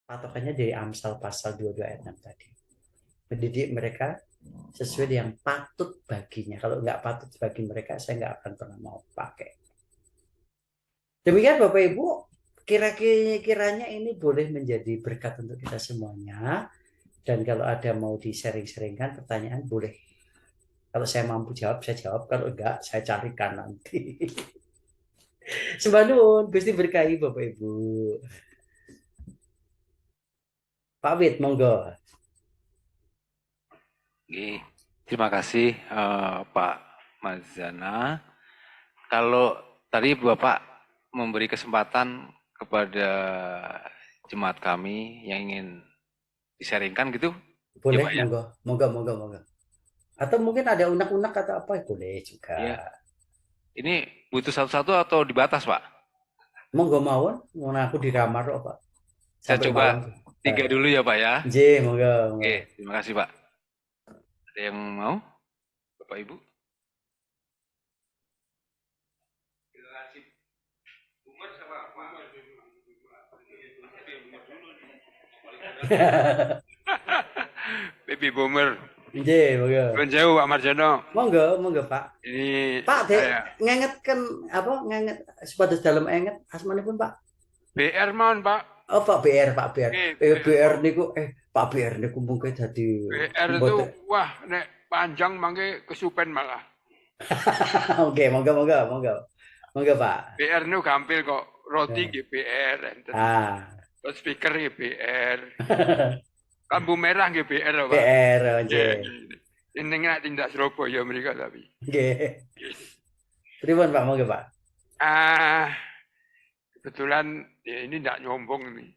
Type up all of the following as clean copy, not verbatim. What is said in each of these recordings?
patokannya dari Amsal pasal 22 ayat 6 tadi. Mendidik mereka sesuai yang patut baginya. Kalau nggak patut bagi mereka, saya nggak akan pernah mau pakai. Demikian Bapak Ibu, kiranya ini boleh menjadi berkat untuk kita semuanya. Dan kalau ada mau di-sharing-sharingkan pertanyaan, boleh. Kalau saya mampu jawab, saya jawab. Kalau enggak, saya carikan nanti. Sembah nuwun, Gusti berkahi Bapak Ibu. Pak Wit, monggo. Oke, terima kasih Pak Mazana. Kalau tadi Bapak memberi kesempatan kepada jemaat kami yang ingin disaringkan gitu, ya Boleh, Pak ya? monggo. Monggo, monggo, monggo. Atau mungkin ada unek-unek atau apa, boleh juga. Ya, ini butuh satu-satu atau dibatas Pak? Monggo mawon, mau aku di kamar kok, Pak. Saya Sampai coba malam. Eh, tiga dulu ya Pak ya. J, monggo, monggo. Oke, terima kasih Pak. Ada yang mau? Bapak Ibu? Baby Boomer. J, monggo. Nuwun sewu Pak Marjono. Monggo, monggo, Pak. Ini Pak, Dek, saya ngengetkan apa? Ngenget sepatus dalam enget asmanipun, Pak. BR mohon Pak. Oh, Pak BR, Pak BR. Oke, BR niku Pak BR niku mungkin jadi BR itu mboten. wah nek panjang mangke kesupen malah. Oke, monggo, monggo, monggo. Monggo, Pak. BR nu gampil kok. Roti Eh, nggih BR enten. Ah. Terus speaker nggih BR. Lampu merah nggih BR lho, Pak. BR, Nggih. nggih. Ini nek tindak Surabaya mereka tapi. Nggih. Pripun, Pak? Monggo, Pak. Kebetulan ya ini tidak nyombong ini.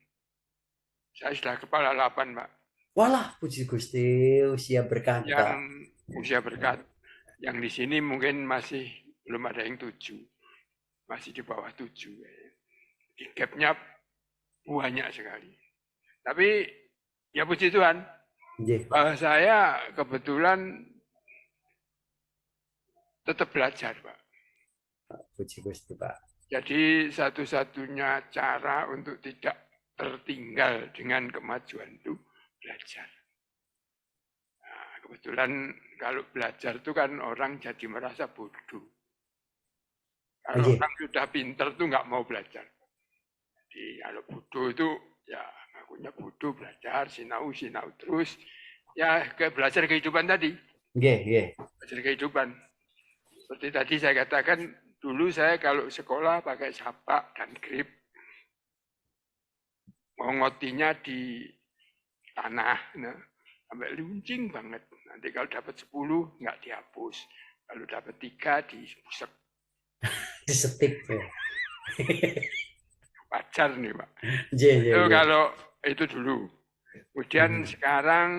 Saya sudah kepala 8, Pak. Walah, puji Gusti, usia berkah Yang Pak. usia berkat. Yang di sini mungkin masih belum ada yang 7. Masih di bawah 7. Gapnya banyak sekali. Tapi ya puji Tuhan, Nggih. saya kebetulan tetap belajar, Pak. Puji Gusti, Pak. Jadi satu-satunya cara untuk tidak tertinggal dengan kemajuan itu belajar. Nah, kebetulan kalau belajar itu kan orang jadi merasa bodoh. Kalau Nggih. orang sudah pinter tuh nggak mau belajar. Jadi kalau bodoh itu ya ngakunya bodoh belajar, sinau terus. Ya belajar kehidupan tadi. Nggih, nggih. Belajar kehidupan. Seperti tadi saya katakan, dulu saya kalau sekolah pakai sapak dan grip. Ngotinya di tanah. Nah, sampai luncing banget. Nanti kalau dapat 10 nggak dihapus. Kalau dapat 3 dibusek. Disetip. Wajar nih Pak. Nggih, nggih, Itu nggih. kalau itu dulu. Kemudian sekarang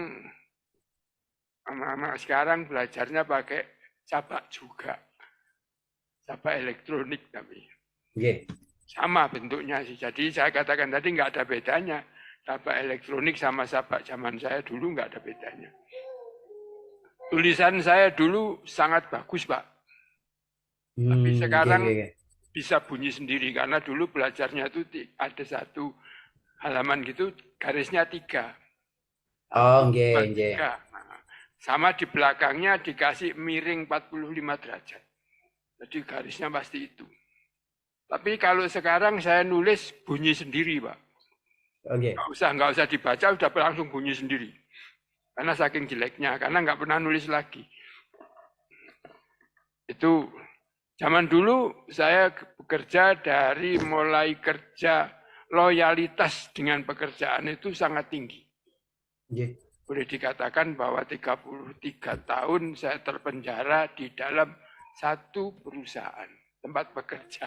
anak-anak sekarang belajarnya pakai sapak juga. Sapak elektronik tapi. Nggih. Sama bentuknya sih. Jadi saya katakan tadi nggak ada bedanya. Sapak elektronik sama sapak zaman saya dulu nggak ada bedanya. Tulisan saya dulu sangat bagus, Pak. Tapi sekarang Nggih, nggih. bisa bunyi sendiri karena dulu belajarnya itu ada satu halaman gitu garisnya 3. Oh, nggih, nggih. 3. Nah, sama di belakangnya dikasih miring 45 derajat. Jadi garisnya pasti itu. Tapi kalau sekarang saya nulis bunyi sendiri, Pak. Oke. Nggak usah dibaca, udah langsung bunyi sendiri. Karena saking jeleknya, karena nggak pernah nulis lagi. Itu zaman dulu saya bekerja dari mulai kerja loyalitas dengan pekerjaan itu sangat tinggi. Nggih. Boleh dikatakan bahwa 33 tahun saya terpenjara di dalam satu perusahaan tempat bekerja.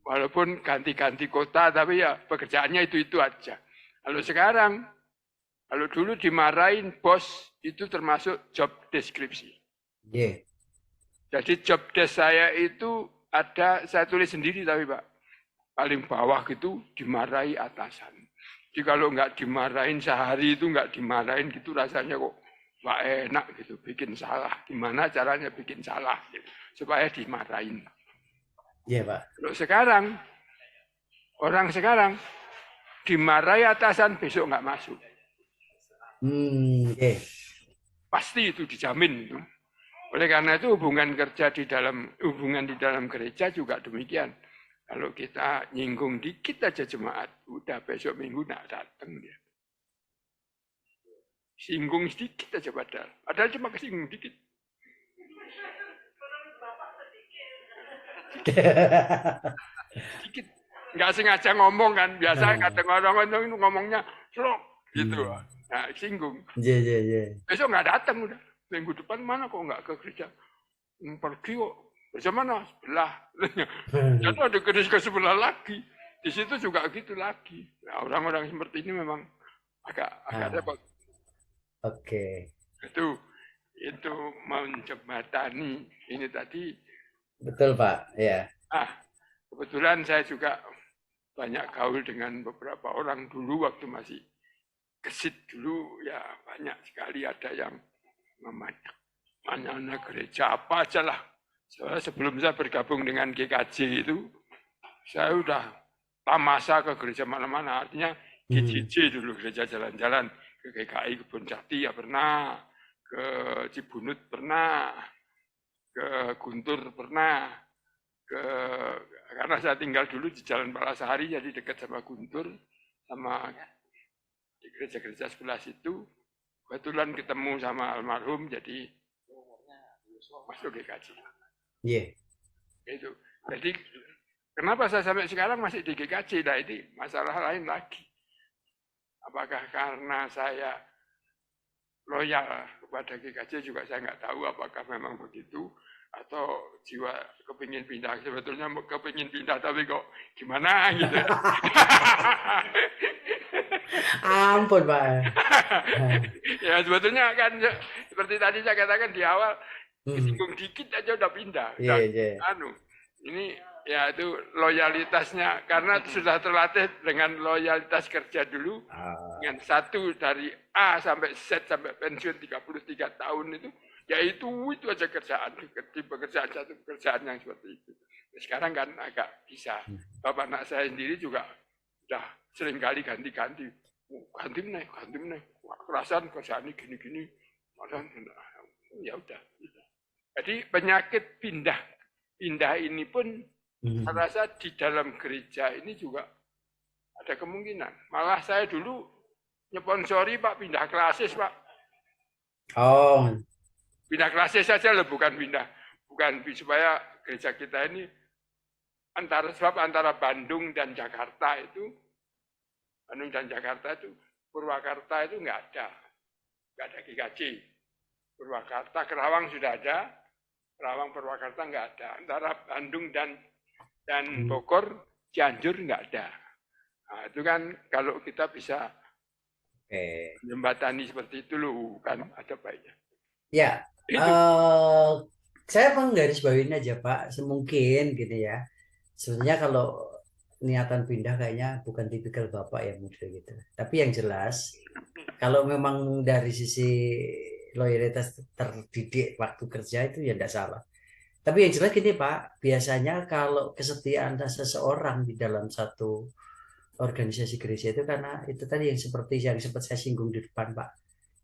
Walaupun ganti-ganti kota, tapi ya pekerjaannya itu aja. Kalau sekarang, kalau dulu dimarahin bos, itu termasuk job deskripsi. Nggih. Jadi job desk saya itu ada, saya tulis sendiri tapi Pak. Paling bawah gitu dimarahi atasan. Jadi kalau nggak dimarahin sehari itu nggak dimarahin gitu rasanya kok nggak enak gitu, bikin salah. Gimana caranya bikin salah gitu, supaya dimarahin. Iya, Pak. Kalau sekarang, orang sekarang dimarahi atasan besok nggak masuk. Pasti itu dijamin itu. Oleh karena itu hubungan di dalam gereja juga demikian. Kalau kita nyinggung dikit aja jemaat, udah besok minggu nggak datang dia. Singgung sedikit aja padahal cuma kesinggung dikit. Sedikit, nggak sengaja ngomong kan, biasa kadang orang ngomongnya slok gitu, nah singgung. Besok nggak datang udah, minggu depan mana kok nggak ke gereja? Pergi kok, gereja mana? Sebelah. Jadi ada gereja ke sebelah lagi, di situ juga gitu lagi. Nah, orang-orang seperti ini memang agak repot. Oke. Itu menjembatani ini tadi. Betul Pak, ya. Kebetulan saya juga banyak gaul dengan beberapa orang dulu waktu masih kesit dulu, ya banyak sekali ada yang memajak mana gereja apa aja lah. Sebelum saya bergabung dengan GKJ itu, saya udah tamasa ke gereja mana-mana, artinya GJJ dulu, gereja jalan-jalan, ke GKI Kebun Jati ya pernah, ke Cibunut pernah, ke Guntur pernah, karena saya tinggal dulu di Jalan Palasari, jadi dekat sama Guntur, sama di gereja-gereja sebelah situ. Kebetulan ketemu sama almarhum, jadi masuk GKJ. Itu. Jadi kenapa saya sampai sekarang masih di GKJ? Nah ini masalah lain lagi. Apakah karena saya loyal kepada GKJ juga saya nggak tahu apakah memang begitu, atau jiwa kepingin pindah. Sebetulnya kepingin pindah tapi kok gimana gitu. Ampun Pak. Ya sebetulnya kan seperti tadi saya katakan di awal, kesinggung dikit aja udah pindah. Ini ya itu loyalitasnya, karena sudah terlatih dengan loyalitas kerja dulu, dengan satu dari A sampai Z sampai pensiun 33 tahun itu, ya itu aja kerjaan, di pekerjaan satu pekerjaan yang seperti itu. Sekarang kan agak bisa. Bapak anak saya sendiri juga sudah sering kali ganti-ganti, ganti meneh, perasaan kerjaan ini gini-gini, ya udah. Jadi penyakit pindah ini pun saya rasa di dalam gereja ini juga ada kemungkinan. Malah saya dulu nyponsori Pak pindah klasis Pak. Pindah klasis saja loh, bukan supaya gereja kita ini antara Bandung dan Jakarta itu, Purwakarta itu nggak ada GKJ. Purwakarta, Kerawang sudah ada, Kerawang Purwakarta nggak ada. Antara Bandung dan Bogor, Cianjur nggak ada. Nah, itu kan kalau kita bisa menjembatani seperti itu loh, kan ada baiknya. Ya, saya menggarisbawahin aja Pak, semungkin gitu ya. Sebenarnya kalau niatan pindah kayaknya bukan tipikal Bapak yang model gitu. Tapi yang jelas, kalau memang dari sisi loyalitas terdidik waktu kerja itu ya tidak salah. Tapi yang jelas gini Pak, biasanya kalau kesetiaan seseorang di dalam satu organisasi gereja itu karena itu tadi yang seperti yang sempat saya singgung di depan Pak,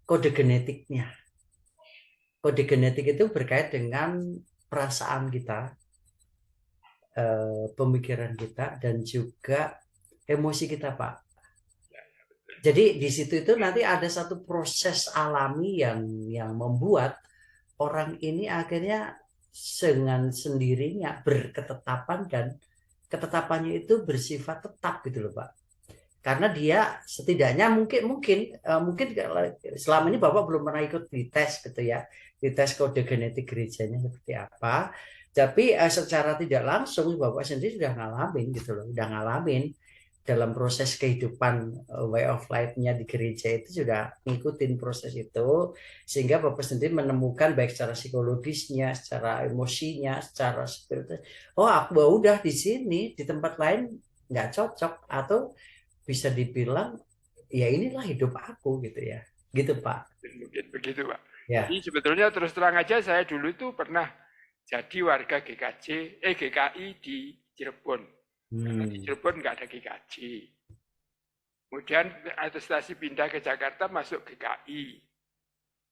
kode genetiknya. Kode genetik itu berkait dengan perasaan kita, pemikiran kita, dan juga emosi kita Pak. Jadi di situ itu nanti ada satu proses alami yang membuat orang ini akhirnya dengan sendirinya berketetapan, dan ketetapannya itu bersifat tetap gitu loh Pak. Karena dia setidaknya mungkin selama ini Bapak belum pernah ikut dites gitu ya, dites kode genetik gerejanya seperti apa. Tapi secara tidak langsung Bapak sendiri sudah ngalamin gitu loh, udah ngalamin dalam proses kehidupan, way of life-nya di gereja itu sudah ngikutin proses itu, sehingga Bapak sendiri menemukan baik secara psikologisnya, secara emosinya, secara spiritual. Oh, aku udah di sini, di tempat lain nggak cocok, atau bisa dibilang ya inilah hidup aku gitu ya, gitu Pak. Begitu Pak. Ya. Jadi sebetulnya terus terang aja saya dulu itu pernah jadi warga GKI di Cirebon. Karena di Cirebon nggak ada GKJ. Kemudian atestasi pindah ke Jakarta masuk GKI.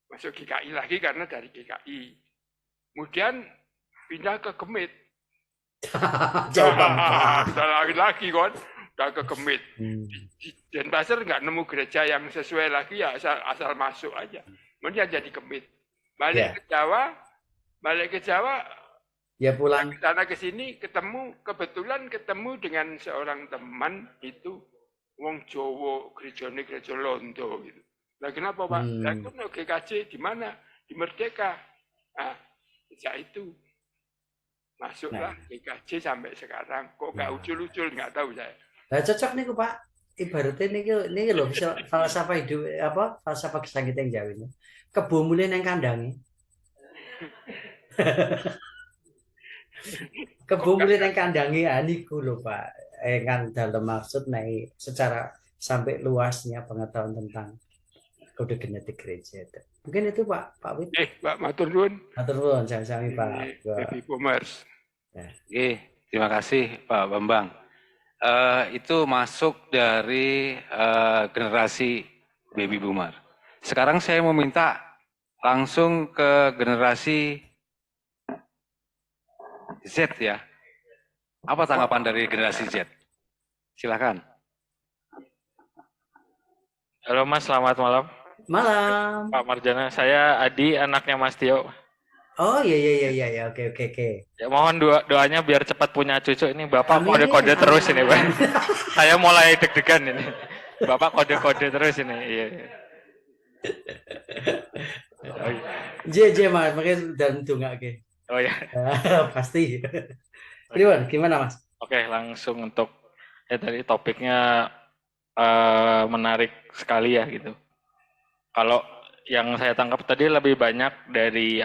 Masuk GKI lagi karena dari GKI. Kemudian pindah ke Gemit. Jauh banget. Lagi kan, udah ke Gemit. Di Denpasar nggak nemu gereja yang sesuai lagi, ya asal masuk aja. Kemudian jadi Gemit. Balik ke Jawa, ya pulang ke sana ke sini kebetulan ketemu dengan seorang teman itu wong Jawa, gerejane gereja Londo gitu. Lah kenapa Pak? Lah kono GKJ di mana? Di Merdeka. Ah, sejak itu masuklah GKJ sampai sekarang. Kok nggak ucul-ucul, nggak tahu saya. Nah, cocok nih Pak. Ibaratnya ini loh bisa falsafah hidup apa? Falsafah kesanggitan Jawa ini. Kebo mulai nang kandangi. Kebo mulai nang kandangi niku lho Pak. Kan dalam maksud naik secara sampai luasnya pengetahuan tentang kode genetik gereja itu. Mungkin itu Pak Wid. Pak matur nuwun. Matur nuwun sami-sami Pak. Baby Boomers. Terima kasih Pak Bambang. Itu masuk dari generasi baby boomer. Sekarang saya mau minta langsung ke generasi Z ya. Apa tanggapan dari generasi Z? Silakan. Halo Mas, selamat malam. Malam. Pak Marjana, saya Adi, anaknya Mas Tio. Oh iya, oke. Ya, mohon doanya biar cepat punya cucu. Ini Bapak kode-kode terus ini, Pak. Saya mulai deg-degan ini. Bapak kode-kode terus ini. Iya. J Mas, makanya dan tunggu ke. Oh ya. Pasti. Gimana Mas? Oke, langsung untuk tadi topiknya menarik sekali ya gitu. Kalau yang saya tangkap tadi lebih banyak dari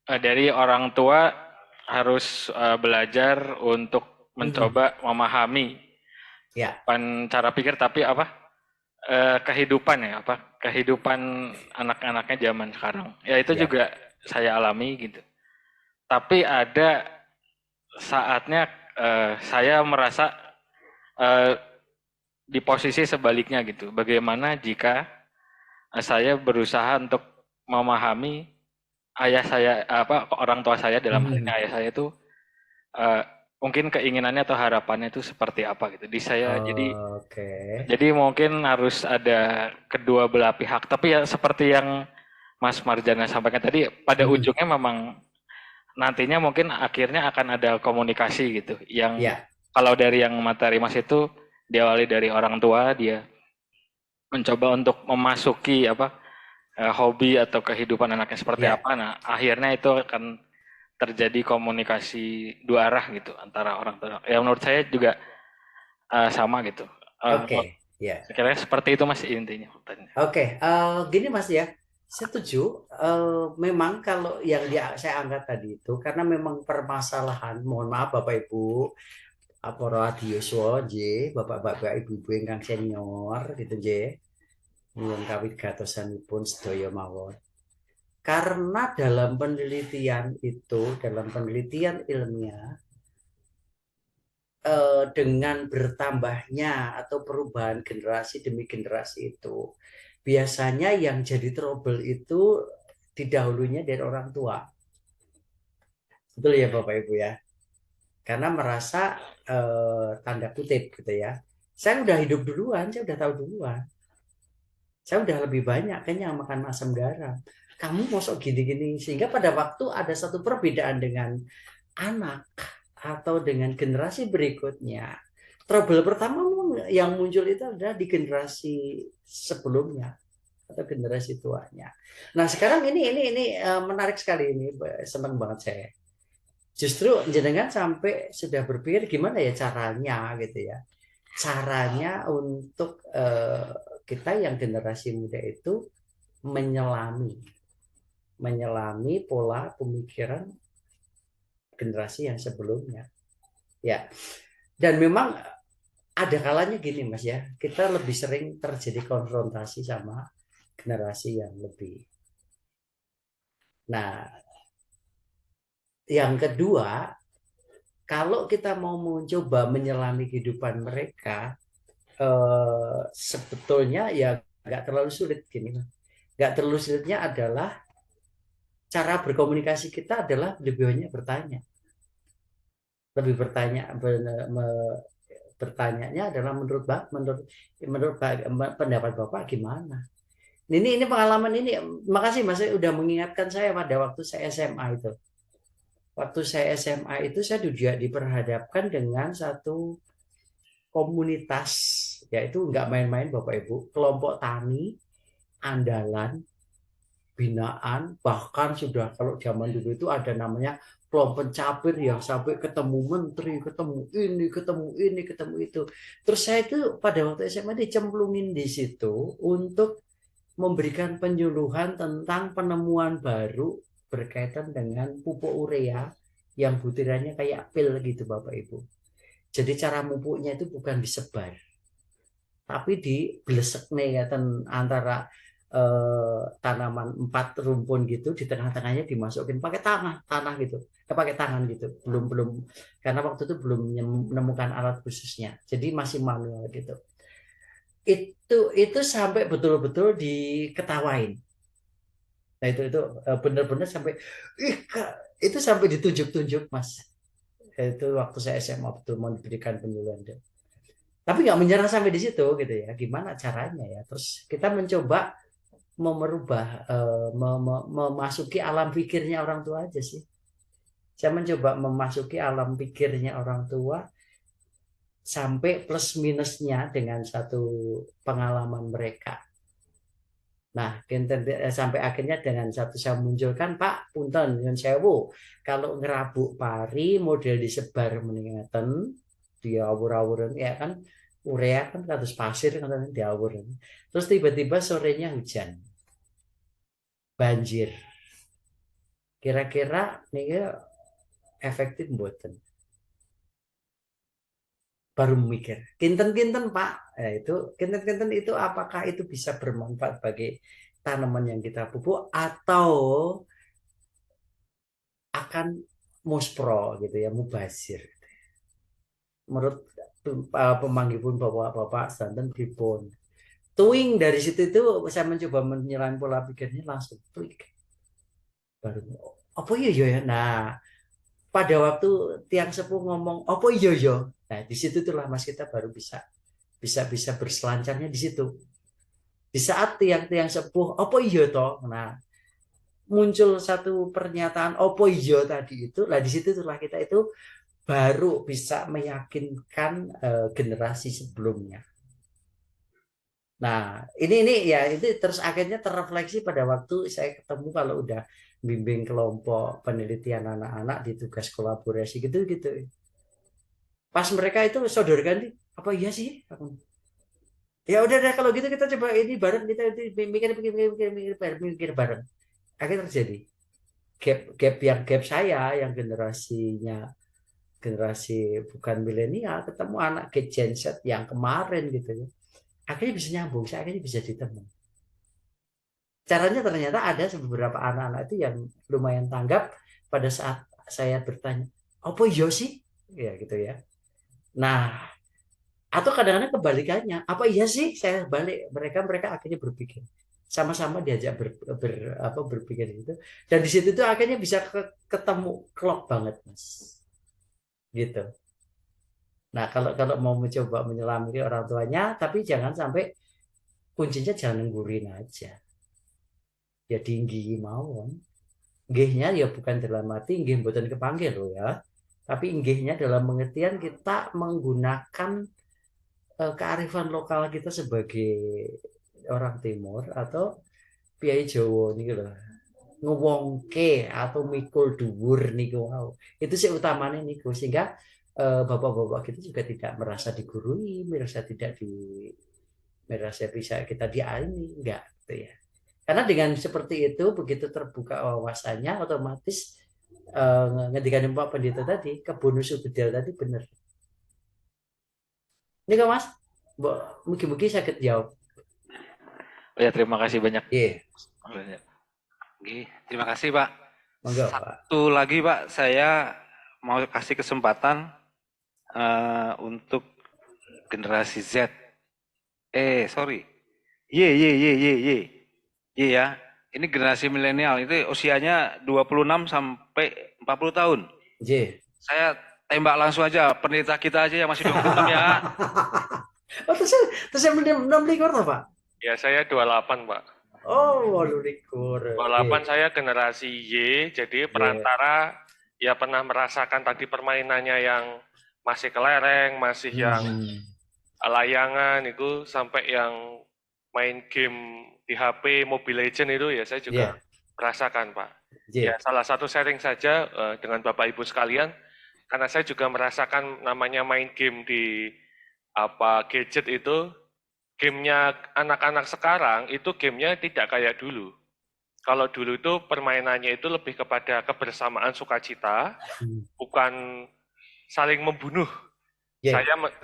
dari orang tua harus belajar untuk mencoba memahami cara pikir, tapi kehidupan ya kehidupan anak-anaknya zaman sekarang. Ya itu juga saya alami gitu. Tapi ada saatnya saya merasa di posisi sebaliknya gitu. Bagaimana jika saya berusaha untuk memahami ayah saya, orang tua saya, dalam hal ini ayah saya itu mungkin keinginannya atau harapannya itu seperti apa gitu. Jadi mungkin harus ada kedua belah pihak. Tapi ya seperti yang Mas Marjana sampaikan tadi, pada ujungnya memang nantinya mungkin akhirnya akan ada komunikasi gitu. Yang kalau dari yang materi Mas itu diawali dari orang tua, dia mencoba untuk memasuki hobi atau kehidupan anaknya seperti apa. Nah, akhirnya itu akan terjadi komunikasi dua arah gitu antara orang tua. Ya menurut saya juga sama gitu. Kira-kira seperti itu Mas intinya. Gini Mas ya, setuju. Memang kalau yang saya angkat tadi itu karena memang permasalahan, mohon maaf Bapak Ibu, para adiyuswa bapak-bapak ibu-ibu ingkang senior gitu nyuwun kawit gatosanipun sedaya mawon. Karena dalam penelitian ilmiah dengan bertambahnya atau perubahan generasi demi generasi itu biasanya yang jadi trouble itu didahulunya dari orang tua. Betul ya Bapak Ibu ya? Karena merasa tanda kutip gitu ya, saya udah hidup duluan, saya udah tahu duluan, saya udah lebih banyak kayaknya makan asam garam, kamu mosok gini-gini, sehingga pada waktu ada satu perbedaan dengan anak atau dengan generasi berikutnya, trouble pertama yang muncul itu adalah di generasi sebelumnya atau generasi tuanya. Nah sekarang ini menarik sekali, ini senang banget saya. Justru jenengan sampai sudah berpikir gimana ya caranya gitu ya. Caranya untuk kita yang generasi muda itu menyelami pola pemikiran generasi yang sebelumnya. Ya. Dan memang ada kalanya gini Mas ya, kita lebih sering terjadi konfrontasi sama generasi yang lebih. Nah, yang kedua, kalau kita mau mencoba menyelami kehidupan mereka, sebetulnya ya nggak terlalu sulit gini. Nggak terlalu sulitnya adalah cara berkomunikasi kita adalah lebih banyak bertanya. Lebih bertanya, bertanyanya adalah menurut pendapat Bapak gimana? Ini pengalaman ini, makasih Mas udah mengingatkan saya pada waktu saya SMA itu. Waktu saya SMA itu saya juga diperhadapkan dengan satu komunitas, yaitu nggak main-main Bapak Ibu, kelompok tani andalan binaan, bahkan sudah kalau zaman dulu itu ada namanya kelompok capir yang sampai ketemu menteri, ketemu ini, ketemu itu. Terus saya itu pada waktu SMA dicemplungin di situ untuk memberikan penyuluhan tentang penemuan baru berkaitan dengan pupuk urea yang butirannya kayak pil gitu Bapak Ibu. Jadi cara pupuknya itu bukan disebar, tapi diblesek nih ya antara tanaman 4 rumpun gitu, di tengah-tengahnya dimasukin pakai tanah gitu, pakai tangan gitu, belum karena waktu itu belum menemukan alat khususnya, jadi masih manual gitu. Itu sampai betul-betul diketawain. Nah itu benar-benar sampai itu sampai ditunjuk-tunjuk Mas. Itu waktu saya SMA betul mau diberikan penyuluhan. Tapi nggak menyerah sampai di situ gitu ya. Gimana caranya ya? Terus kita mencoba merubah, memasuki alam pikirnya orang tua aja sih. Saya mencoba memasuki alam pikirnya orang tua sampai plus minusnya dengan satu pengalaman mereka. Nah, sampai akhirnya dengan satu saya munculkan, Pak, punten dengan sewu. Kalau ngerabuk pari model disebar meningatan, diawur-awuran ya kan, urea kan kados pasir kan diawuran. Terus tiba-tiba sorenya hujan, banjir. Kira-kira nih efektif mboten. Baru mikir, kinten-kinten Pak, itu kinten-kinten itu apakah itu bisa bermanfaat bagi tanaman yang kita pupuk atau akan muspro gitu ya, mubazir. Menurut pemanggipun bapak-bapak santen pripun. Tuing dari situ itu saya mencoba menyelam pola pikirnya langsung klik. Baru apa iya ya? Nah, pada waktu tiang sepuh ngomong apa iya ya? Nah, di situ itulah Mas kita baru bisa bisa berselancarnya di situ. Di saat tiang-tiang sepuh apa iya toh? Nah, muncul satu pernyataan apa iya tadi itu, lah di situ itulah kita itu baru bisa meyakinkan generasi sebelumnya. Nah, ini ya itu terus akhirnya terrefleksi pada waktu saya ketemu kalau udah bimbing kelompok penelitian anak-anak di tugas kolaborasi gitu-gitu. Pas mereka itu sodorkan, apa iya sih? Ya udah deh kalau gitu kita coba ini bareng, kita mikir bareng. Akhirnya terjadi gap yang generasi bukan milenial ketemu anak Gen Z yang kemarin gitu ya. Akhirnya bisa nyambung, akhirnya bisa ditemu. Caranya ternyata ada beberapa anak-anak itu yang lumayan tanggap pada saat saya bertanya, apa iya sih? Ya gitu ya. Nah, atau kadang-kadang kebalikannya, apa iya sih? Saya balik, mereka akhirnya berpikir sama-sama diajak berpikir itu, dan di situ tuh akhirnya bisa ketemu klop banget Mas, gitu. Nah kalau kalau mau mencoba menyelamati orang tuanya, tapi jangan sampai kuncinya jangan nggurin aja, ya tinggi mawon. Nggihnya ya bukan dalam arti nggih mboten kepanggil loh ya, tapi nggihnya dalam pengertian kita menggunakan kearifan lokal kita sebagai orang timur atau piyai Jawa nih loh, ngewongke atau mikul dhuwur niku wow. Itu sih utamanya niku, sehingga bapak-bapak kita juga tidak merasa digurui, merasa bisa kita diaini, enggak gitu ya. Karena dengan seperti itu, begitu terbuka wawasannya, otomatis ngedikan Pak Pendeta tadi, kebun subedil tadi benar. Ini kan Mas, mungkin sakit jawab. Oh ya, terima kasih banyak. Iya. Terima kasih Pak. Monggo, Satu lagi Pak, saya mau kasih kesempatan untuk generasi Z. Sorry. Y ya. Ini generasi milenial itu usianya 26 sampai 40 tahun. J. Saya tembak langsung aja, pendeta kita aja yang masih 26 ya. Oh, terus saya 26 tuh, Pak. Ya, saya 28, Pak. Oh, 28. 28 saya generasi Y, jadi perantara ya pernah merasakan tadi permainannya yang masih kelereng, masih yang layangan itu, sampai yang main game di HP Mobile Legend itu ya saya juga merasakan, Pak. Ya, salah satu sharing saja dengan Bapak Ibu sekalian, karena saya juga merasakan namanya main game di gadget itu, gamenya anak-anak sekarang itu gamenya tidak kayak dulu. Kalau dulu itu permainannya itu lebih kepada kebersamaan sukacita, bukan saling membunuh.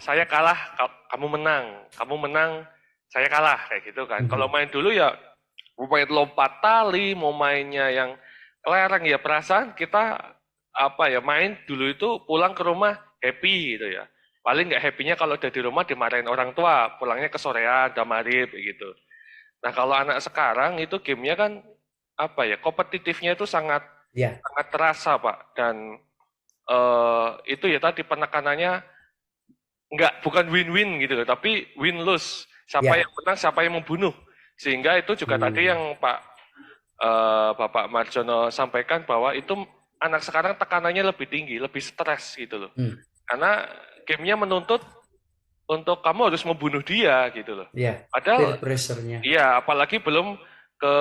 Saya kalah, kamu menang, saya kalah, kayak gitu kan. Kalau main dulu ya mau main lompat tali, mau mainnya yang kelereng, ya perasaan kita main dulu itu pulang ke rumah happy gitu ya. Paling nggak happy-nya kalau udah di rumah dimarahin orang tua, pulangnya kesorean, udah maghrib gitu. Nah, kalau anak sekarang itu gamenya kan kompetitifnya itu sangat terasa, Pak. Dan itu ya tadi penekanannya bukan win-win gitu, tapi win-lose. Siapa yang menang, siapa yang membunuh. Sehingga itu juga tadi yang Bapak Marjono sampaikan, bahwa itu anak sekarang tekanannya lebih tinggi, lebih stres gitu loh. Karena gamenya menuntut untuk kamu harus membunuh dia gitu loh. Padahal iya, apalagi belum ke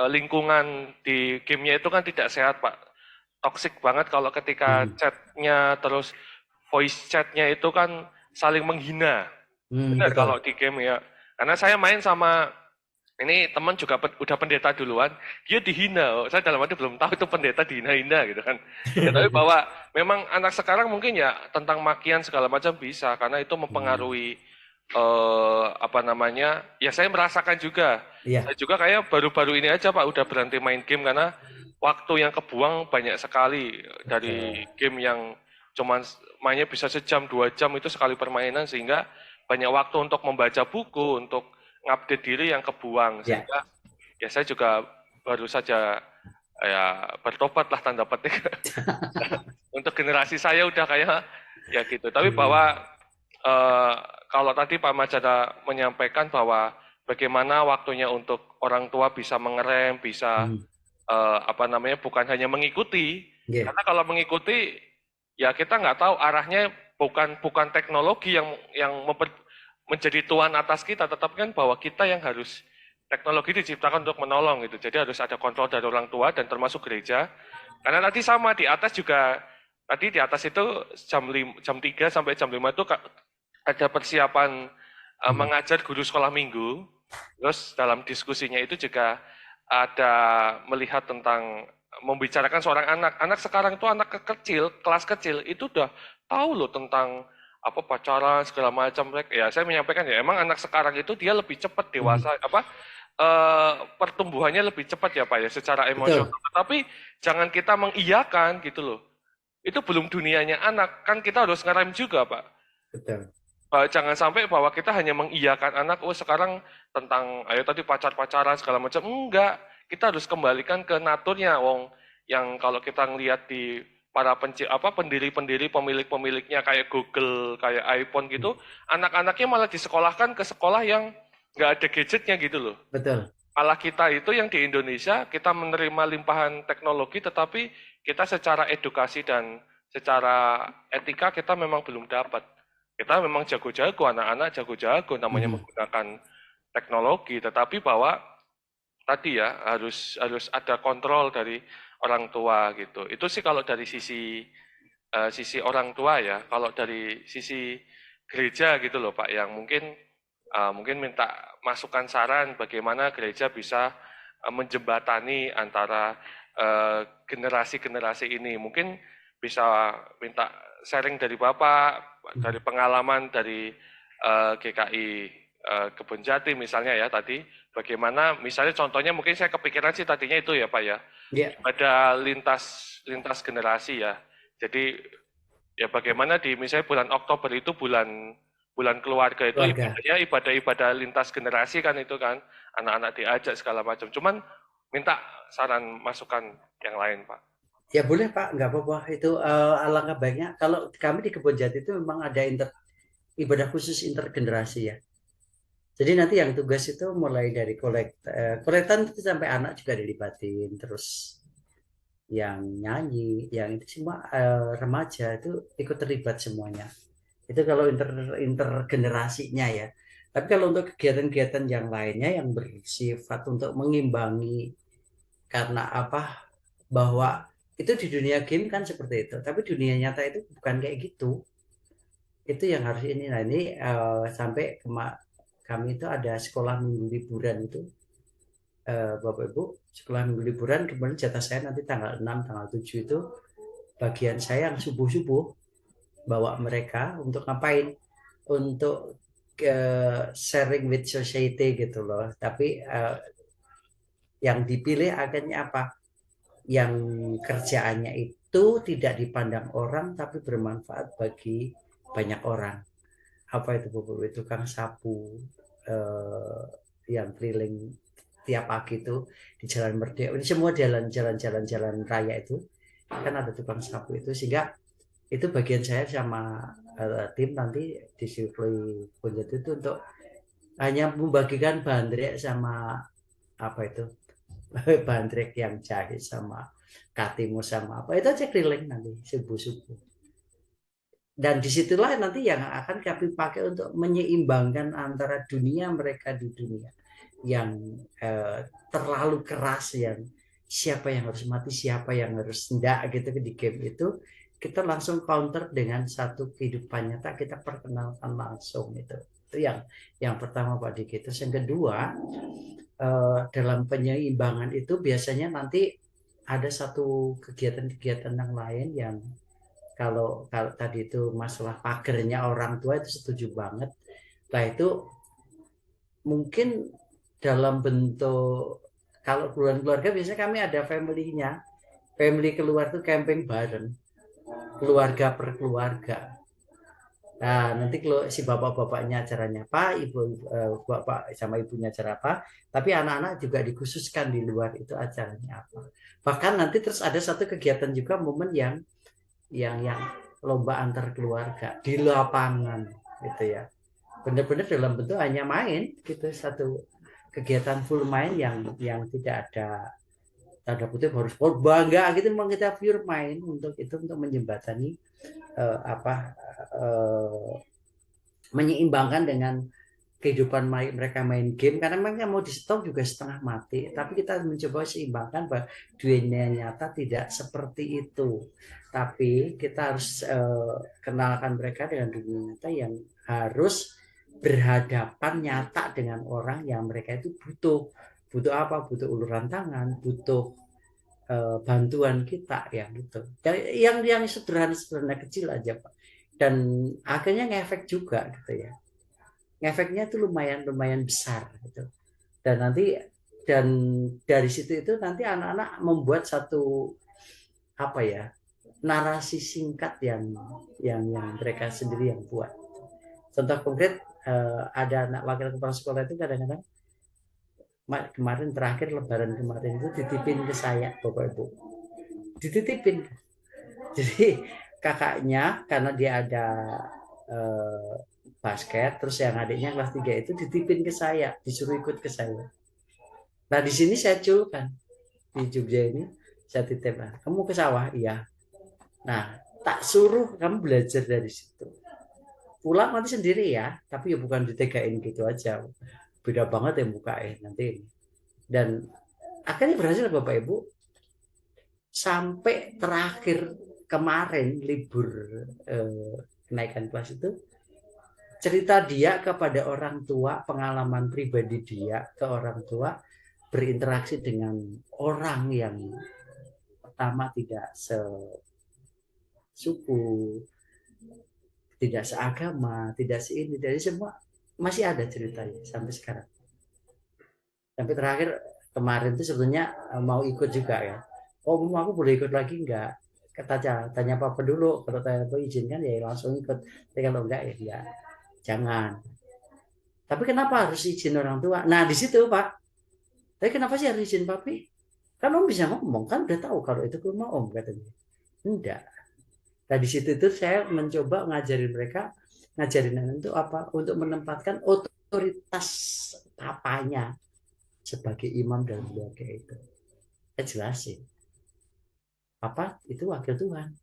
lingkungan di gamenya itu kan tidak sehat, Pak. Toxic banget kalau ketika chatnya terus voice chatnya itu kan saling menghina. Benar kalau di game ya. Karena saya main sama ini teman juga udah pendeta duluan, dia dihina. Saya dalam arti belum tahu itu pendeta dihina-hina gitu kan. Ya, tapi bahwa memang anak sekarang mungkin ya tentang makian segala macam bisa, karena itu mempengaruhi ya saya merasakan juga. Saya juga kayak baru-baru ini aja, Pak, udah berhenti main game karena waktu yang kebuang banyak sekali dari game yang cuman mainnya bisa sejam 2 jam itu sekali permainan, sehingga banyak waktu untuk membaca buku, untuk ngupdate diri yang kebuang. Sehingga ya saya juga baru saja ya bertobat lah, tanda petik. Untuk generasi saya udah kayak ya gitu. Tapi bahwa kalau tadi Pak Majada menyampaikan bahwa bagaimana waktunya untuk orang tua bisa mengerem, bisa bukan hanya mengikuti. Karena kalau mengikuti ya kita nggak tahu arahnya, bukan teknologi yang menjadi tuan atas kita, tetapi kan bahwa kita yang harus, teknologi diciptakan untuk menolong gitu. Jadi harus ada kontrol dari orang tua dan termasuk gereja. Karena tadi sama di atas juga, tadi di atas itu jam 3 sampai jam 5 itu ada persiapan mengajar guru sekolah minggu. Terus dalam diskusinya itu juga ada melihat tentang membicarakan seorang anak. Anak sekarang itu anak kecil, kelas kecil itu udah tahu loh tentang pacaran segala macam. Ya saya menyampaikan ya emang anak sekarang itu dia lebih cepat dewasa, pertumbuhannya lebih cepat ya Pak ya secara emosional. Tapi jangan kita mengiyakan gitu loh. Itu belum dunianya anak, kan kita harus ngerem juga, Pak. Jangan sampai bahwa kita hanya mengiyakan anak, sekarang tentang ayo tadi pacaran segala macam. Enggak, kita harus kembalikan ke naturnya, yang kalau kita ngelihat di para pendiri-pendiri, pemilik-pemiliknya kayak Google, kayak iPhone gitu, anak-anaknya malah disekolahkan ke sekolah yang nggak ada gadgetnya gitu loh. Betul. Malah kita itu yang di Indonesia, kita menerima limpahan teknologi, tetapi kita secara edukasi dan secara etika kita memang belum dapat. Kita memang jago-jago, anak-anak jago-jago namanya menggunakan teknologi, tetapi bahwa tadi ya harus ada kontrol dari orang tua gitu. Itu sih kalau dari sisi orang tua ya. Kalau dari sisi gereja gitu loh Pak, yang mungkin minta masukan saran bagaimana gereja bisa menjembatani antara generasi-generasi ini. Mungkin bisa minta sharing dari Bapak, dari pengalaman dari GKI Kebonjati misalnya ya tadi, bagaimana misalnya contohnya mungkin saya kepikiran sih tadinya itu ya Pak ya, ada lintas generasi ya. Jadi ya bagaimana di misalnya bulan Oktober itu bulan bulan keluarga itu Keluarga. ibadah lintas generasi kan itu kan, anak-anak diajak segala macam. Cuman minta saran masukan yang lain, Pak. Ya boleh Pak, nggak apa-apa. Itu alangkah baiknya. Kalau kami di Kebon Jati itu memang ada ibadah khusus intergenerasi ya. Jadi nanti yang tugas itu mulai dari kolektan itu sampai anak juga dilibatin, terus yang nyanyi, yang itu semua remaja itu ikut terlibat semuanya. Itu kalau intergenerasinya ya. Tapi kalau untuk kegiatan-kegiatan yang lainnya yang bersifat untuk mengimbangi, karena apa? Bahwa itu di dunia game kan seperti itu, tapi dunia nyata itu bukan kayak gitu. Itu yang harus ini. Nah ini sampai kami itu ada sekolah minggu liburan itu, Bapak Ibu, sekolah minggu liburan, kemudian jatah saya nanti tanggal 6, tanggal 7 itu bagian saya yang subuh-subuh bawa mereka untuk ngapain? Untuk sharing with society gitu loh. Tapi yang dipilih akhirnya apa? Yang kerjaannya itu tidak dipandang orang tapi bermanfaat bagi banyak orang. Apa itu Bapak? Tukang sapu yang keliling tiap pagi itu di Jalan Merdeka. Ini semua jalan raya itu kan ada tukang sapu itu, sehingga itu bagian saya sama tim nanti di Sirkuit Punjat itu untuk hanya membagikan bandrek sama apa itu bandrek yang jahit sama katimu sama apa itu aja keliling nanti subuh-subuh. Dan disitulah nanti yang akan kami pakai untuk menyeimbangkan antara dunia mereka di dunia yang terlalu keras, yang siapa yang harus mati, siapa yang harus enggak gitu di game itu, kita langsung counter dengan satu kehidupan nyata, kita perkenalkan langsung itu yang pertama Pak Diki. Terus yang kedua, dalam penyeimbangan itu biasanya nanti ada satu kegiatan-kegiatan yang lain yang kalau tadi itu masalah pagernya orang tua itu setuju banget. Nah itu mungkin dalam bentuk, kalau keluarga biasanya kami ada family keluar tuh camping bareng, keluarga per keluarga. Nah nanti kalau si bapak-bapaknya acaranya apa, ibu bapak sama ibunya acara apa, tapi anak-anak juga dikhususkan di luar itu acaranya apa. Bahkan nanti terus ada satu kegiatan juga momen yang lomba antar keluarga di lapangan gitu ya, benar-benar dalam bentuk hanya main gitu, satu kegiatan full main yang tidak ada tanda kutip harus bangga gitu, memang kita pure main untuk menjembatani menyeimbangkan dengan kehidupan mereka main game, karena mereka mau di stop juga setengah mati, tapi kita mencoba seimbangkan bahwa dunia nyata tidak seperti itu, tapi kita harus kenalkan mereka dengan dunia nyata yang harus berhadapan nyata dengan orang yang mereka itu butuh apa, butuh uluran tangan, butuh bantuan kita ya gitu, yang sederhana kecil aja Pak, dan akhirnya ngefek juga gitu ya. Efeknya itu lumayan besar gitu. Dan nanti dari situ itu nanti anak-anak membuat satu apa ya, narasi singkat yang mereka sendiri yang buat. Contoh konkret, ada anak wakil kepala sekolah itu kadang-kadang kemarin terakhir lebaran kemarin itu dititipin ke saya Bapak Ibu, dititipin. Jadi kakaknya karena dia ada basket, terus yang adiknya kelas 3 itu dititipin ke saya, disuruh ikut ke saya. Nah di sini saya culkan, di Jogja ini saya titip, kamu ke sawah? Iya. Nah tak suruh kamu belajar dari situ, pulang nanti sendiri ya, tapi ya bukan ditegain gitu aja, beda banget ya bukain nanti. Dan akhirnya berhasil Bapak Ibu, sampai terakhir kemarin libur kenaikan kelas itu, cerita dia kepada orang tua, pengalaman pribadi dia ke orang tua, berinteraksi dengan orang yang pertama tidak sesuku, tidak seagama, tidak seini, dari semua masih ada ceritanya sampai sekarang. Sampai terakhir kemarin itu sebetulnya mau ikut juga ya. Oh, aku boleh ikut lagi enggak? Tanya papa dulu, kalau tanya apa izinkan ya langsung ikut. Tapi kalau enggak ya enggak. Jangan. Tapi kenapa harus izin orang tua? Nah, di situ, Pak. Tapi kenapa sih harus izin papi? Kan Om bisa ngomong, kan udah tahu kalau itu ke rumah Om katanya. Enggak. Nah, di situ itu saya mencoba ngajarin mereka, ngajarin anak itu apa? Untuk menempatkan otoritas papanya sebagai imam dalam keluarga itu. Saya jelasin. Papa itu wakil Tuhan.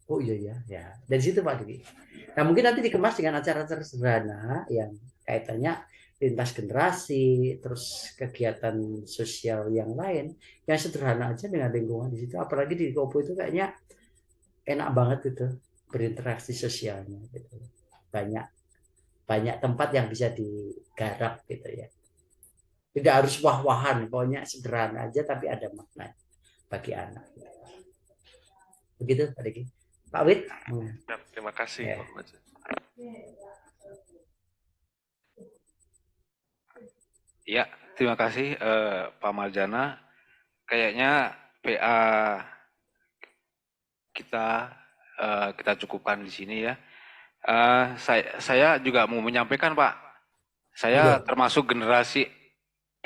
Oh iya ya. Dari situ Pak Dwi. Nah mungkin nanti dikemas dengan acara-acara sederhana yang kaitannya lintas generasi, terus kegiatan sosial yang lain, yang sederhana aja dengan lingkungan di situ. Apalagi di Kopo itu kayaknya enak banget itu berinteraksi sosialnya. Gitu. Banyak tempat yang bisa digarap gitu ya. Tidak harus wah-wahan, pokoknya sederhana aja tapi ada makna bagi anak. Begitu Pak Diki. Pak Wid. Ya, terima kasih. Ya. Ya, terima kasih Pak Marjana. Kayaknya PA kita cukupkan di sini ya. Saya juga mau menyampaikan Pak. Saya termasuk generasi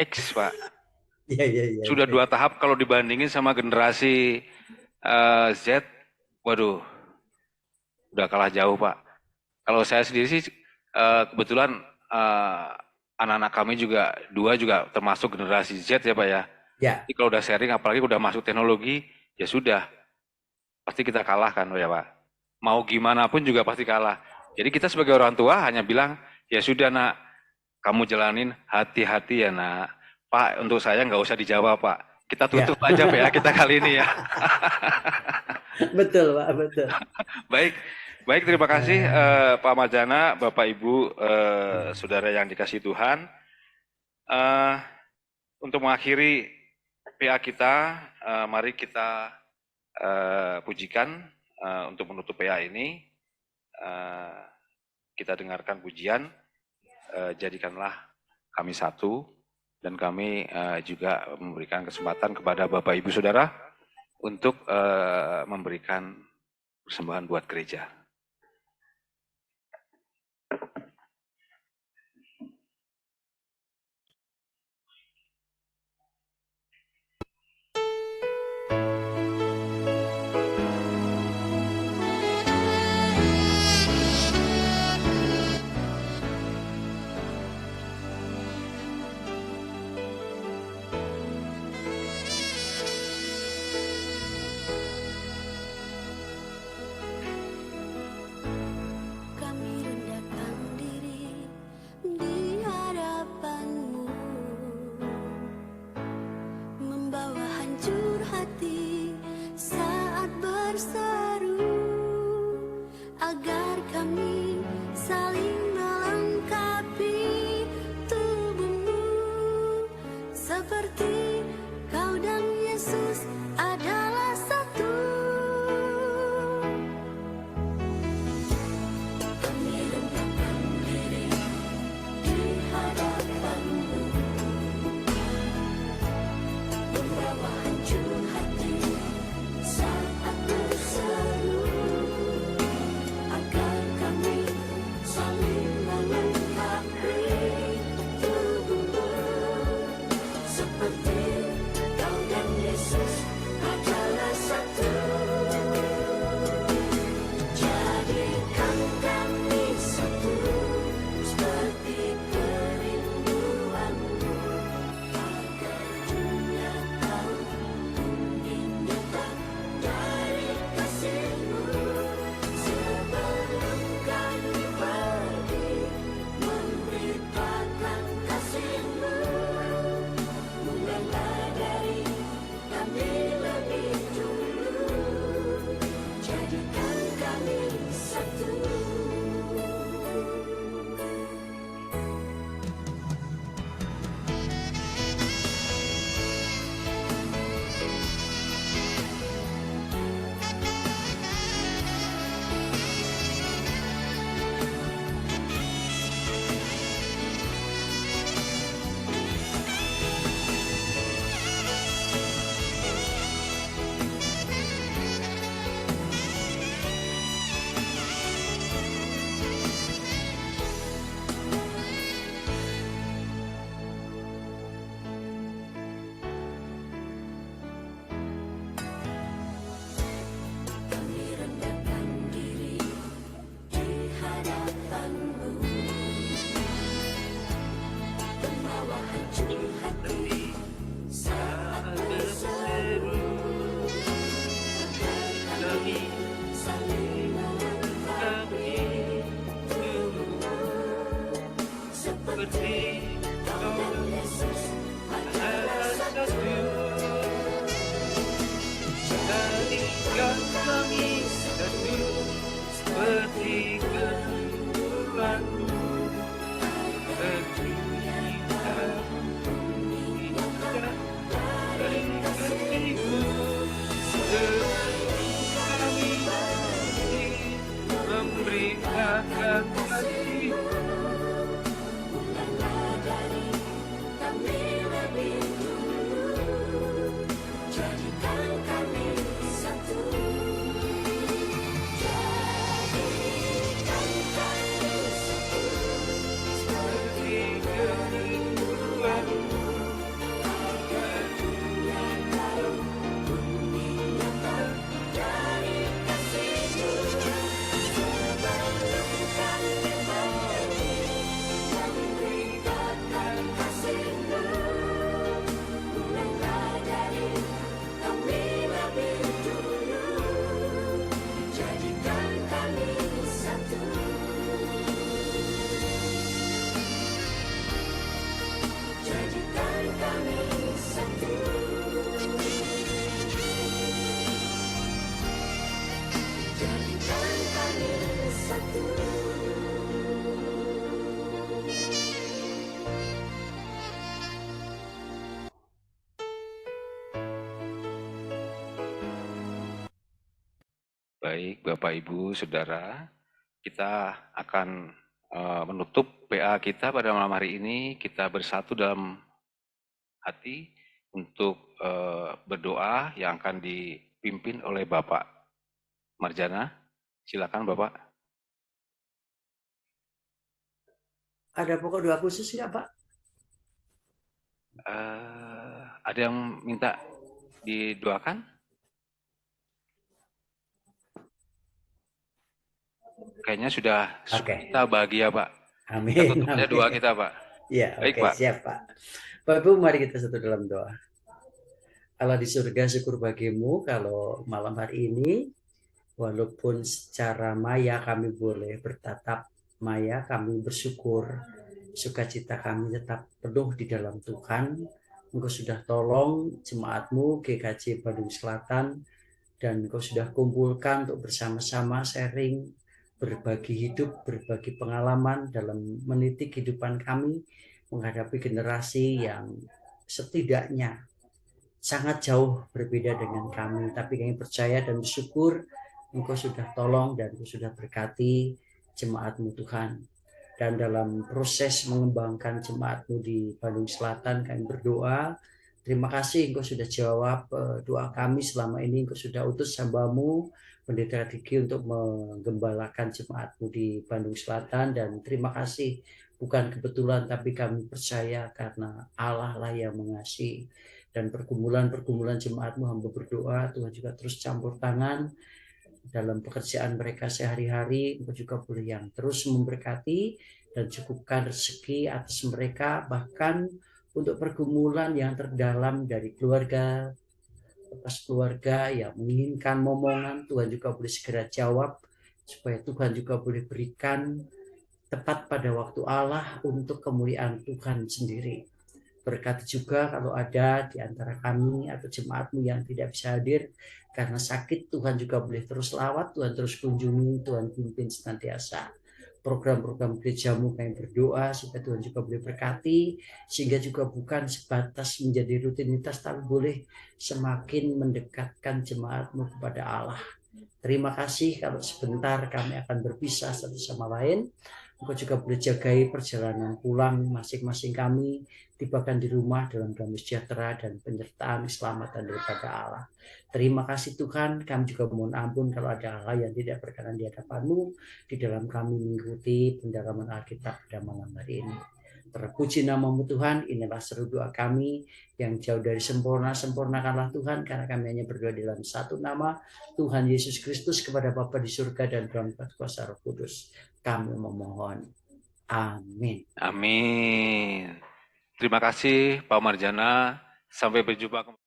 X Pak. Iya. Sudah 2 tahap kalau dibandingin sama generasi Z, waduh, udah kalah jauh Pak. Kalau saya sendiri sih kebetulan anak-anak kami juga 2 juga termasuk generasi Z ya Pak ya. Ya. Jadi kalau udah sharing, apalagi udah masuk teknologi, ya sudah, pasti kita kalah kan ya Pak. Mau gimana pun juga pasti kalah. Jadi kita sebagai orang tua hanya bilang, ya sudah nak, kamu jalanin hati-hati ya nak. Pak, untuk saya nggak usah dijawab Pak. Kita tutup aja PA kita kali ini ya. Betul Pak, betul. Baik terima kasih Pak Marjana, Bapak Ibu, saudara yang dikasihi Tuhan. Untuk mengakhiri PA kita, mari kita pujikan untuk menutup PA ini. Kita dengarkan pujian, jadikanlah kami satu. Dan kami juga memberikan kesempatan kepada Bapak Ibu Saudara untuk memberikan persembahan buat gereja. Seperti kau dan Yesus akan kasih. Baik, Bapak Ibu, Saudara, kita akan menutup PA kita pada malam hari ini. Kita bersatu dalam hati untuk berdoa yang akan dipimpin oleh Bapak Marjana. Silakan Bapak. Ada pokok doa khusus nggak Pak? Ada yang minta didoakan? Kayaknya sudah kita bahagia Pak. Amin. Kita tutup aja doa kita Pak. Ya, baik Pak. Siap Pak. Bapak Ibu, mari kita satu dalam doa. Allah di surga, syukur bagimu kalau malam hari ini, walaupun secara maya kami boleh bertatap maya, kami bersyukur, sukacita kami tetap penuh di dalam Tuhan. Engkau sudah tolong jemaatmu GKJ Bandung Selatan, dan Engkau sudah kumpulkan untuk bersama-sama sharing, berbagi hidup, berbagi pengalaman dalam meniti kehidupan kami menghadapi generasi yang setidaknya sangat jauh berbeda dengan kami. Tapi kami percaya dan bersyukur Engkau sudah tolong dan Engkau sudah berkati jemaat-Mu Tuhan. Dan dalam proses mengembangkan jemaat-Mu di Bandung Selatan, kami berdoa, terima kasih Engkau sudah jawab doa kami selama ini. Engkau sudah utus hamba-Mu Pendeta Diki untuk menggembalakan jemaat-Mu di Bandung Selatan, dan terima kasih bukan kebetulan tapi kami percaya karena Allah lah yang mengasihi. Dan pergumulan-pergumulan jemaat-Mu hamba berdoa Tuhan juga terus campur tangan dalam pekerjaan mereka sehari-hari. Engkau juga boleh yang terus memberkati dan cukupkan rezeki atas mereka, bahkan untuk pergumulan yang terdalam dari keluarga, atas keluarga yang menginginkan momongan, Tuhan juga boleh segera jawab, supaya Tuhan juga boleh berikan tepat pada waktu Allah untuk kemuliaan Tuhan sendiri. Berkati juga kalau ada di antara kami atau jemaat-Mu yang tidak bisa hadir karena sakit, Tuhan juga boleh terus lawat, Tuhan terus kunjungi, Tuhan pimpin senantiasa. Program-program gereja-Mu kami berdoa supaya Tuhan juga boleh berkati, sehingga juga bukan sebatas menjadi rutinitas, tapi boleh semakin mendekatkan jemaat-Mu kepada Allah. Terima kasih kalau sebentar kami akan berpisah satu sama lain. Engkau juga boleh jagai perjalanan pulang masing-masing kami, tibakan di rumah dalam damai sejahtera dan penyertaan keselamatan daripada Allah. Terima kasih Tuhan, kami juga mohon ampun kalau ada hal yang tidak berkenan di hadapan-Mu di dalam kami mengikuti pendalaman Alkitab pada malam hari ini. Terpuji nama-Mu Tuhan, inilah seru doa kami yang jauh dari sempurna, sempurnakanlah Tuhan, karena kami hanya berdoa dalam satu nama, Tuhan Yesus Kristus, kepada Bapa di surga dan dalam kuasa Roh Kudus. Kami memohon. Amin. Amin. Terima kasih Pak Marjana. Sampai berjumpa kembali.